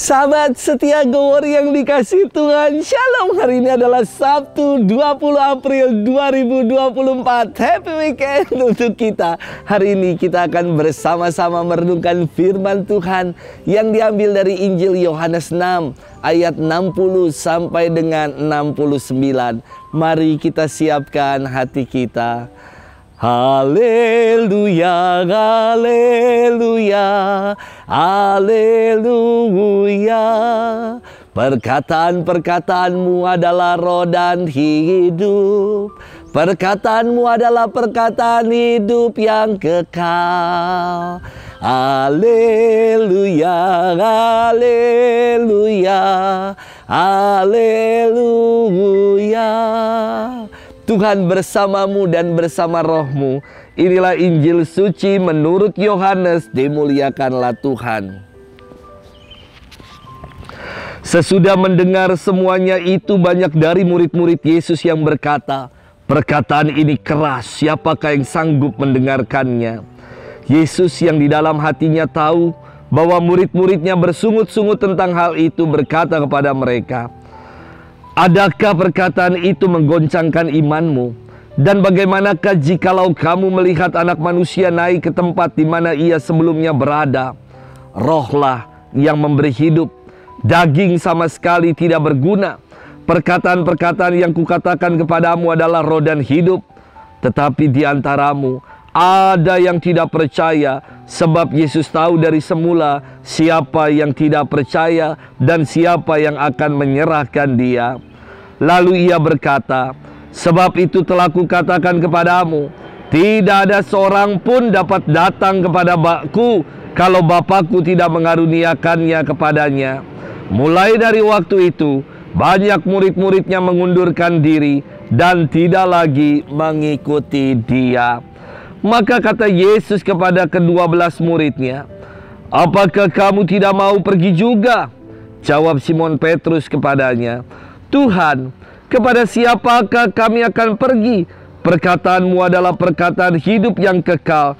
Sahabat setia Go Warrior yang dikasih Tuhan, Shalom. Hari ini adalah Sabtu 20 April 2024. Happy weekend untuk kita. Hari ini kita akan bersama-sama merenungkan firman Tuhan yang diambil dari Injil Yohanes 6 ayat 60 sampai dengan 69. Mari kita siapkan hati kita. Haleluya, haleluya, haleluya. Perkataan-perkataanmu adalah roh dan hidup. Perkataanmu adalah perkataan hidup yang kekal. Haleluya, haleluya, haleluya. Tuhan bersamamu dan bersama rohmu. Inilah Injil suci menurut Yohanes. Dimuliakanlah Tuhan. Sesudah mendengar semuanya itu, banyak dari murid-murid Yesus yang berkata, "Perkataan ini keras, siapakah yang sanggup mendengarkannya?" Yesus yang di dalam hatinya tahu bahwa murid-muridnya bersungut-sungut tentang hal itu, berkata kepada mereka, "Adakah perkataan itu menggoncangkan imanmu? Dan bagaimanakah jikalau kamu melihat Anak Manusia naik ke tempat di mana ia sebelumnya berada? Rohlah yang memberi hidup, daging sama sekali tidak berguna. Perkataan-perkataan yang kukatakan kepadamu adalah roh dan hidup. Tetapi di antaramu ada yang tidak percaya, sebab Yesus tahu dari semula siapa yang tidak percaya dan siapa yang akan menyerahkan dia. Lalu ia berkata, sebab itu telah kukatakan kepadamu, tidak ada seorang pun dapat datang kepada Bapakku kalau Bapakku tidak mengaruniakannya kepadanya." Mulai dari waktu itu, banyak murid-muridnya mengundurkan diri dan tidak lagi mengikuti dia. Maka kata Yesus kepada ke-12 muridnya, "Apakah kamu tidak mau pergi juga?" Jawab Simon Petrus kepadanya, "Tuhan, kepada siapakah kami akan pergi? Perkataanmu adalah perkataan hidup yang kekal.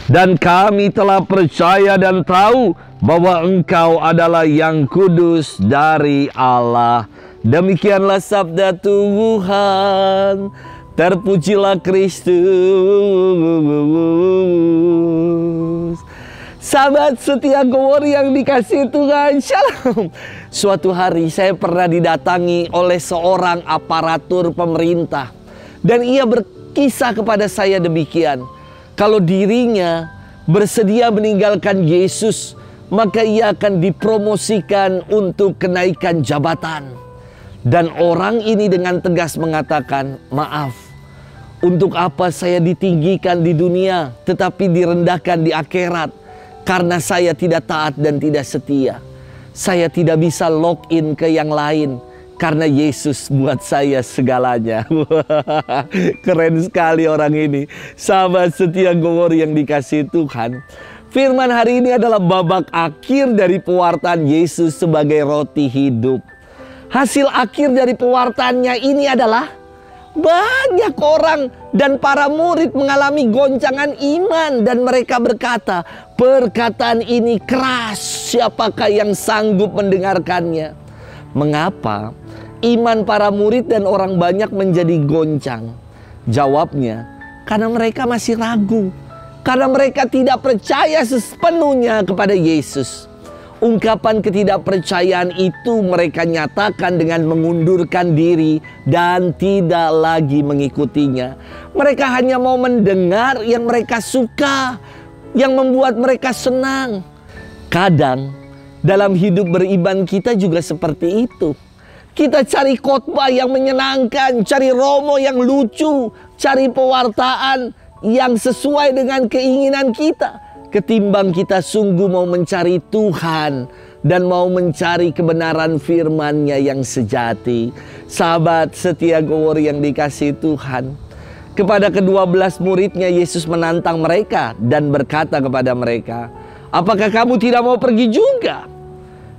Dan kami telah percaya dan tahu bahwa Engkau adalah yang kudus dari Allah." Demikianlah sabda Tuhan. Terpujilah Kristus. Sahabat setia Go Warrior yang dikasih Tuhan, Shalom. Suatu hari saya pernah didatangi oleh seorang aparatur pemerintah. Dan ia berkisah kepada saya demikian. Kalau dirinya bersedia meninggalkan Yesus, maka ia akan dipromosikan untuk kenaikan jabatan. Dan orang ini dengan tegas mengatakan, "Maaf, untuk apa saya ditinggikan di dunia tetapi direndahkan di akhirat? Karena saya tidak taat dan tidak setia. Saya tidak bisa login ke yang lain karena Yesus buat saya segalanya." Keren sekali orang ini. Sahabat setia Go Warrior yang dikasih Tuhan, firman hari ini adalah babak akhir dari pewartaan Yesus sebagai roti hidup. Hasil akhir dari pewartaannya ini adalah banyak orang dan para murid mengalami goncangan iman. Dan mereka berkata, "Perkataan ini keras, siapakah yang sanggup mendengarkannya?" Mengapa iman para murid dan orang banyak menjadi goncang? Jawabnya, karena mereka masih ragu. Karena mereka tidak percaya sepenuhnya kepada Yesus. Ungkapan ketidakpercayaan itu mereka nyatakan dengan mengundurkan diri dan tidak lagi mengikutinya. Mereka hanya mau mendengar yang mereka suka, yang membuat mereka senang. Kadang dalam hidup beriman kita juga seperti itu. Kita cari khotbah yang menyenangkan, cari romo yang lucu, cari pewartaan yang sesuai dengan keinginan kita, ketimbang kita sungguh mau mencari Tuhan dan mau mencari kebenaran firman-Nya yang sejati. Sahabat setia Go Warrior yang dikasih Tuhan, kepada ke-12 muridnya Yesus menantang mereka dan berkata kepada mereka, "Apakah kamu tidak mau pergi juga?"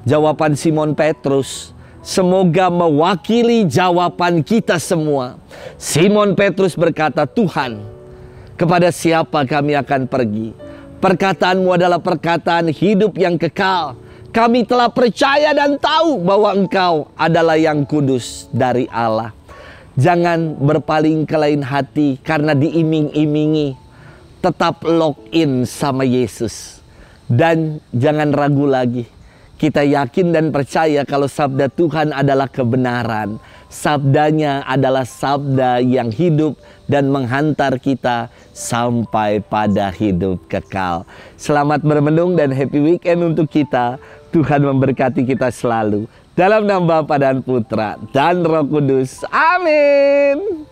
Jawaban Simon Petrus semoga mewakili jawaban kita semua. Simon Petrus berkata, "Tuhan, kepada siapa kami akan pergi? Perkataanmu adalah perkataan hidup yang kekal. Kami telah percaya dan tahu bahwa Engkau adalah yang kudus dari Allah. Jangan berpaling ke lain hati karena diiming-imingi. Tetap lock in sama Yesus. Dan jangan ragu lagi. Kita yakin dan percaya kalau sabda Tuhan adalah kebenaran. Sabdanya adalah sabda yang hidup dan menghantar kita sampai pada hidup kekal. Selamat bermenung dan happy weekend untuk kita. Tuhan memberkati kita selalu. Dalam nama Bapa dan Putra dan Roh Kudus. Amin.